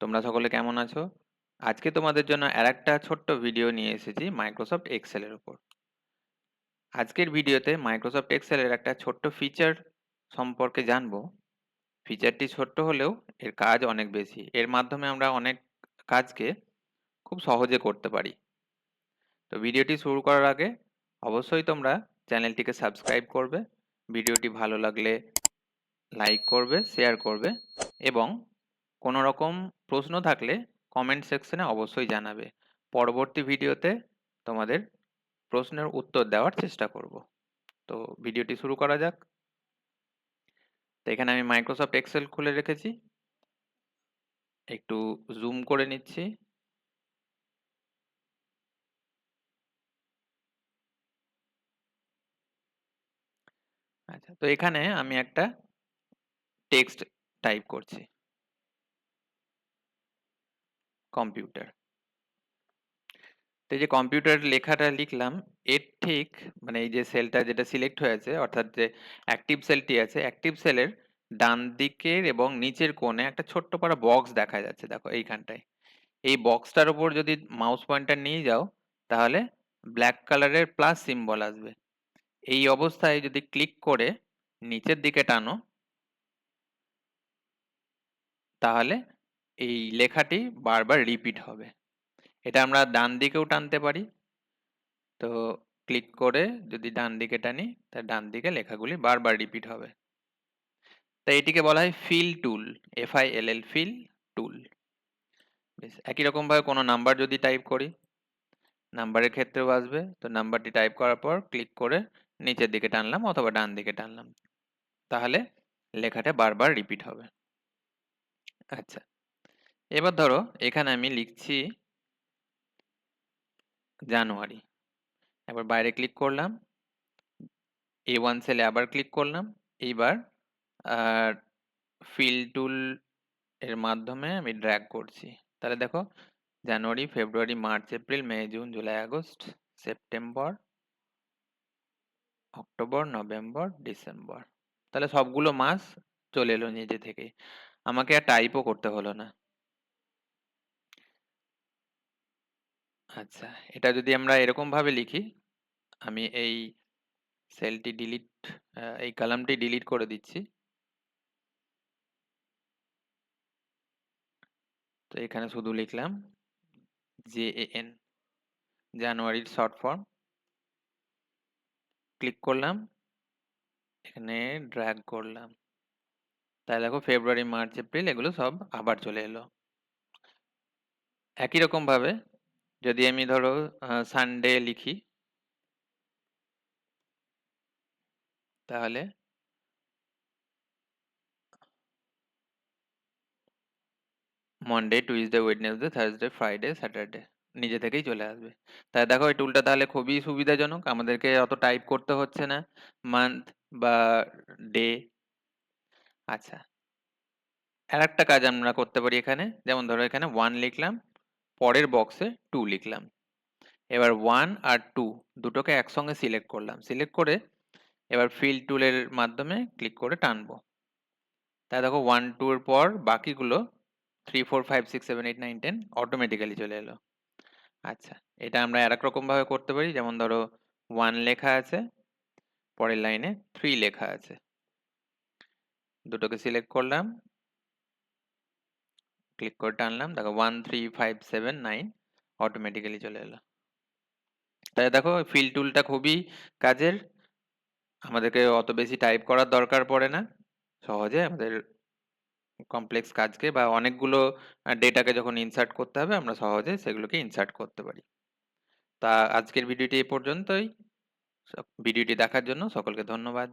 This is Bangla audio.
তোমরা সকলে কেমন আছো? আজকে তোমাদের জন্য আরেকটা ছোট্ট ভিডিও নিয়ে এসেছি মাইক্রোসফট এক্সেল এর উপর। আজকের ভিডিওতে মাইক্রোসফট এক্সেল এর একটা ছোট্ট ফিচার সম্পর্কে জানবো। ফিচারটি ছোট্ট হলেও এর কাজ অনেক বেশি। এর মাধ্যমে আমরা অনেক কাজকে খুব সহজে করতে পারি। তো ভিডিওটি শুরু করার আগে অবশ্যই তোমরা চ্যানেলটিকে সাবস্ক্রাইব করবে। ভিডিওটি ভালো লাগলে লাইক করবে, শেয়ার করবে এবং কোনো রকম প্রশ্ন থাকলে কমেন্ট সেকশনে অবশ্যই জানাবে। পরবর্তী ভিডিওতে তোমাদের প্রশ্নের উত্তর দেওয়ার চেষ্টা করব। তো ভিডিওটি শুরু করা যাক। তো এখানে আমি মাইক্রোসফট এক্সেল খুলে রেখেছি। একটু জুম করে নিচ্ছি। আচ্ছা, তো এখানে আমি একটা টেক্সট টাইপ করছি। কম্পিউটার। তো এই যে কম্পিউটার লেখাটা লিখলাম, এর ঠিক মানে এই যে সেলটা যেটা সিলেক্ট হয়েছে অর্থাৎ যে অ্যাক্টিভ সেলটি আছে, অ্যাক্টিভ সেলের ডান দিকের এবং নিচের কোণে একটা ছোট্ট পারা বক্স দেখা যাচ্ছে, দেখো এইখানটায়। এই বক্সটার উপর যদি মাউস পয়েন্টার নিয়ে যাও তাহলে ব্ল্যাক কালারের প্লাস সিম্বল আসবে। এই অবস্থায় যদি ক্লিক করে নিচের দিকে টানো তাহলে এই লেখাটি বারবার রিপিট হবে। এটা আমরা ডান দিকেও টানতে পারি। তো ক্লিক করে যদি ডান দিকে টানি তাহলে ডান দিকে লেখাগুলি বারবার রিপিট হবে। তাই এটিকে বলা হয় fill tool. FILL fill tool. বেশ, একই রকম ভাবে কোনো নাম্বার যদি টাইপ করি নাম্বারের ক্ষেত্রেও আসবে। তো নাম্বারটি টাইপ করার পর ক্লিক করে নিচের দিকে টানলাম অথবা ডান দিকে টানলাম তাহলে লেখাটা বারবার রিপিট হবে। আচ্ছা, এবার ধরো এখানে আমি লিখছি জানুয়ারি। একবার বাইরে ক্লিক করলাম, A1 সেলে আবার ক্লিক করলাম। এইবার আর ফিল টুল এর মাধ্যমে আমি ড্র্যাগ করছি। তাহলে দেখো January, February, March, April, May, June, July, August, September, October, November, December. তাহলে সবগুলো মাস চলে এলো নিজে থেকেই। আমাকে আর টাইপও করতে হলো না। আচ্ছা, এটা যদি আমরা এরকম ভাবে লিখি, আমি এই সেলটি ডিলিট, এই কলামটি ডিলিট করে দিচ্ছি। তো এখানে শুধু লিখলাম JAN, জানুয়ারির শর্ট ফর্ম। ক্লিক করলাম, এখানে ড্র্যাগ করলাম। তাই দেখো ফেব্রুয়ারি, মার্চ, এপ্রিল এগুলো সব আবার চলে এলো। একই রকম ভাবে যদি আমি ধরো সানডে লিখি তাহলে Monday, Tuesday, Wednesday, Thursday, Friday, Saturday নিজে থেকেই চলে আসবে। তাই দেখো এই টুলটা তাহলে খুবই সুবিধাজনক, আমাদেরকে অত টাইপ করতে হচ্ছে না মান্থ বা ডে। আচ্ছা, আর একটা কাজ আমরা করতে পারি এখানে, যেমন ধরো এখানে 1 লিখলাম, পরের বক্সে 2 লিখলাম। এবার 1 আর 2 দুটোকে একসঙ্গে সিলেক্ট করলাম। সিলেক্ট করে এবার ফিল টুলের মাধ্যমে ক্লিক করে টানবো। তাই দেখো 1 2 এর পর বাকিগুলো 3 4 5 6 7 8 9 10 অটোমেটিক্যালি চলে এলো। আচ্ছা, এটা আমরা আরেক রকম ভাবে করতে পারি, যেমন ধরো 1 লেখা আছে, পরের লাইনে 3 লেখা আছে। দুটোকে সিলেক্ট করলাম, ক্লিক করে টানলাম, দেখো 1 3 5 7 9 অটোমেটিক্যালি চলে এলো। তাই দেখো ফিল টুলটা খুবই কাজের, আমাদেরকে অত বেশি টাইপ করার দরকার পড়ে না। সহজে আমাদের কমপ্লেক্স কাজকে বা অনেকগুলো ডেটাকে যখন ইনসার্ট করতে হবে আমরা সহজে সেগুলোকে ইনসার্ট করতে পারি। তা আজকের ভিডিওটি এই পর্যন্তই। ভিডিওটি দেখার জন্য সকলকে ধন্যবাদ।